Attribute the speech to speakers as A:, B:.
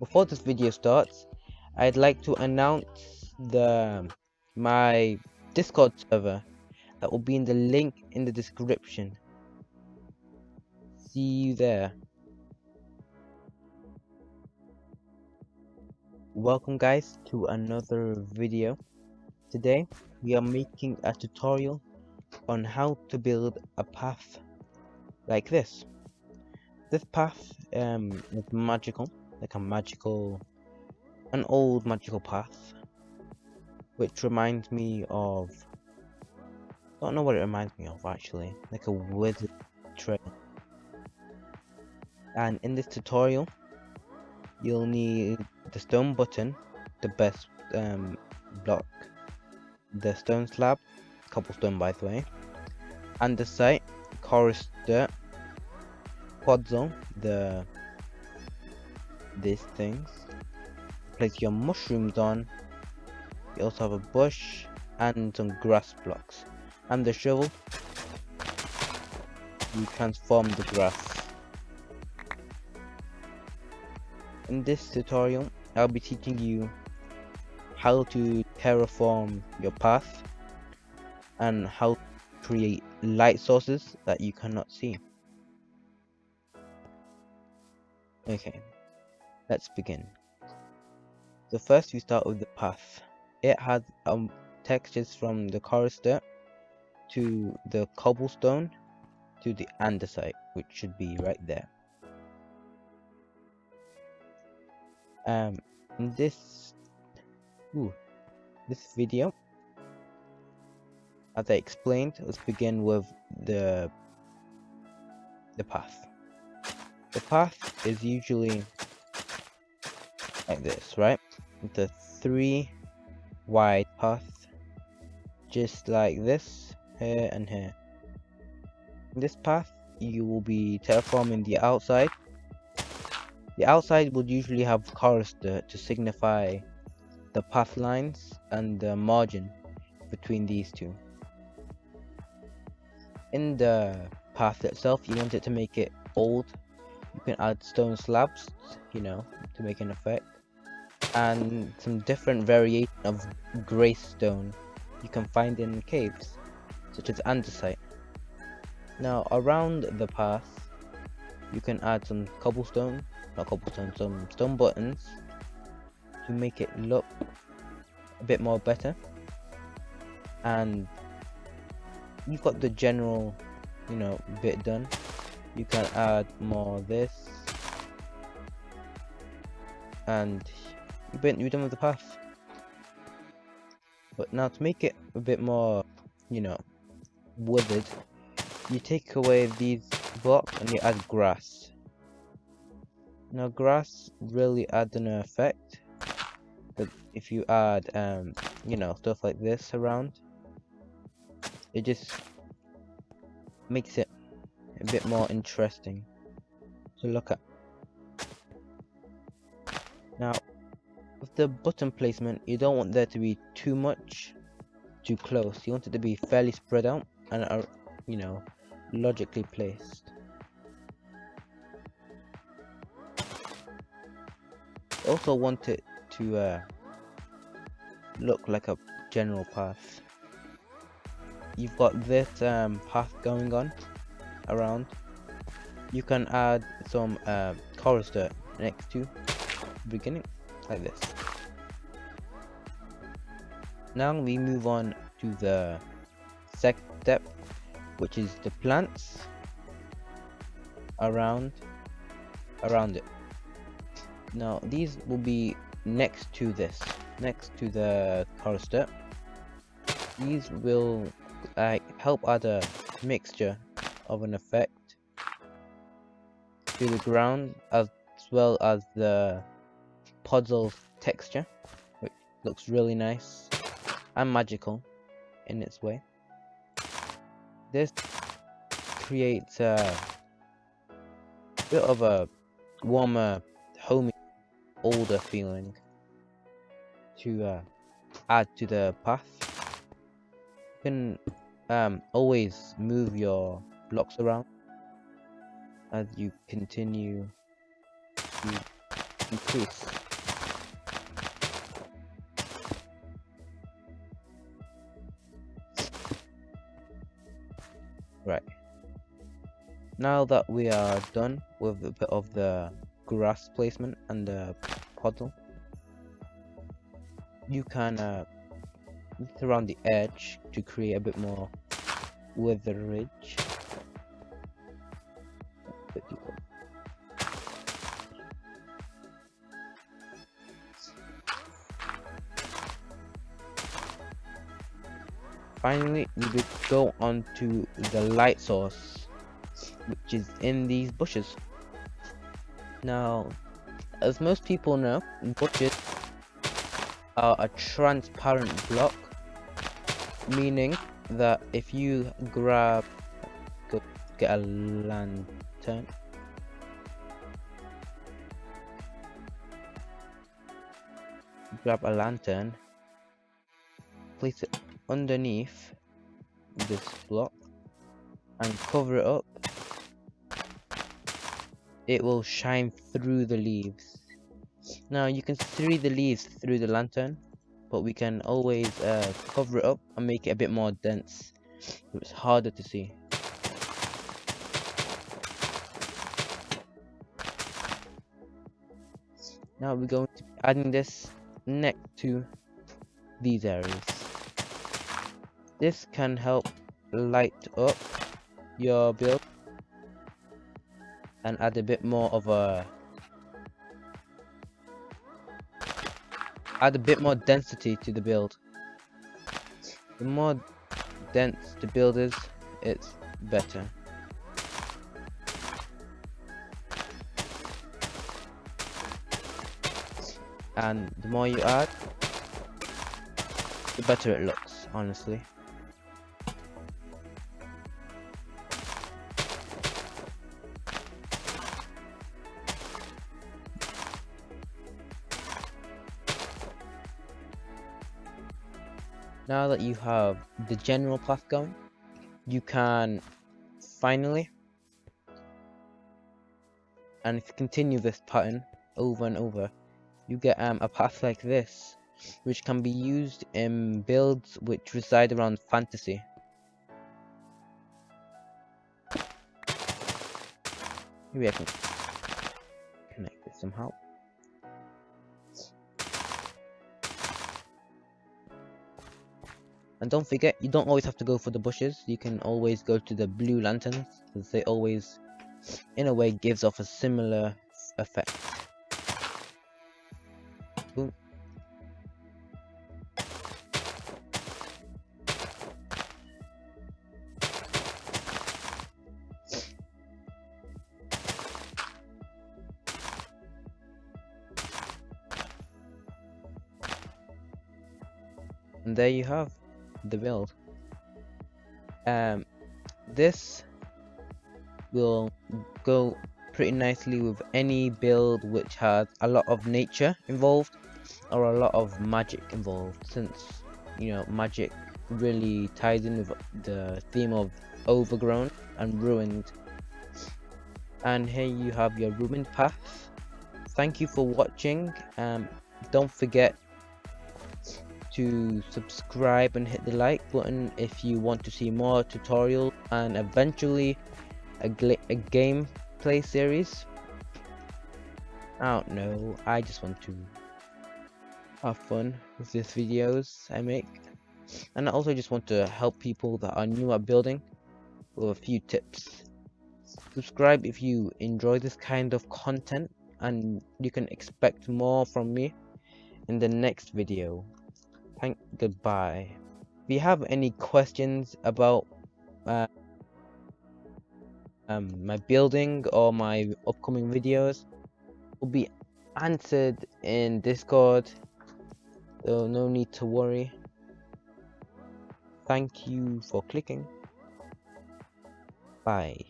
A: Before this video starts, I'd like to announce my Discord server that will be in the link in the description. See you there. Welcome guys to another video. Today we are making a tutorial on how to build a path like this. This path is magical, like an old magical path, which reminds me of, I don't know what it reminds me of actually, like a wizard trail. And in this tutorial you'll need the stone button, the best block, the stone slab, cobblestone by the way, andesite, chorus dirt, quadzone, these things. Place your mushrooms on. You also have a bush and some grass blocks, and the shovel. You transform the grass. In this tutorial, I'll be teaching you how to terraform your path and how to create light sources that you cannot see. Okay, let's begin. So first we start with the path. It has textures from the chorus dirt to the cobblestone to the andesite, which should be right there. In this video, as I explained, let's begin with the path. The path is usually like this, right? It's a 3 wide path, just like this, here and here. In this path, you will be terraforming the outside. The outside would usually have chorus dirt to signify the path lines and the margin between these two. In the path itself, you want it to make it old. You can add stone slabs, to make an effect, and some different variation of grey stone you can find in caves, such as andesite. Now, around the path, you can add some some stone buttons to make it look a bit more better. And you've got the general, bit done. You can add more of this, and you're done with the path. But now to make it a bit more, withered, you take away these blocks and you add grass. Now grass really adds an effect, but if you add stuff like this around, it just makes it a bit more interesting to look at. Now with the button placement, you don't want there to be too close. You want it to be fairly spread out and logically placed. Also want it to look like a general path. You've got this path going on around. You can add some chorus dirt next to the beginning, like this. Now we move on to the second step, which is the plants around it. Now these will be next to the chorus dirt. These will help add a mixture of an effect to the ground, as well as the puzzle texture, which looks really nice and magical in its way. This creates a bit of a warmer, homey, older feeling to add to the path. You can always move your blocks around as you continue to increase. Right. Now that we are done with a bit of the grass placement and the puddle, you can look around the edge to create a bit more with the ridge. Finally, we would go on to the light source, which is in these bushes. Now, as most people know, bushes are a transparent block, meaning that if you go get a lantern, grab a lantern, place it underneath this block and cover it up, it will shine through the leaves. Now you can see the leaves through the lantern, but we can always cover it up and make it a bit more dense so it's harder to see. Now we're going to be adding this next to these areas. This can help light up your build and add a bit more of add a bit more density to the build. The more dense the build is, it's better. And the more you add, the better it looks, honestly. Now that you have the general path going, you can finally, and if you continue this pattern over and over, you get a path like this, which can be used in builds which reside around fantasy. Maybe I can connect this somehow. And don't forget, you don't always have to go for the bushes. You can always go to the blue lanterns, because they always, in a way, gives off a similar effect. Boom. And there you have the build. This will go pretty nicely with any build which has a lot of nature involved or a lot of magic involved, since you know magic really ties in with the theme of overgrown and ruined. And here you have your ruined path. Thank you for watching. Don't forget to subscribe and hit the like button if you want to see more tutorials and eventually a gameplay series. I don't know, I just want to have fun with these videos I make, and I also just want to help people that are new at building with a few tips. Subscribe if you enjoy this kind of content, and you can expect more from me in the next video. Goodbye. If you have any questions about my building or my upcoming videos, will be answered in Discord, so no need to worry. Thank you for clicking. Bye.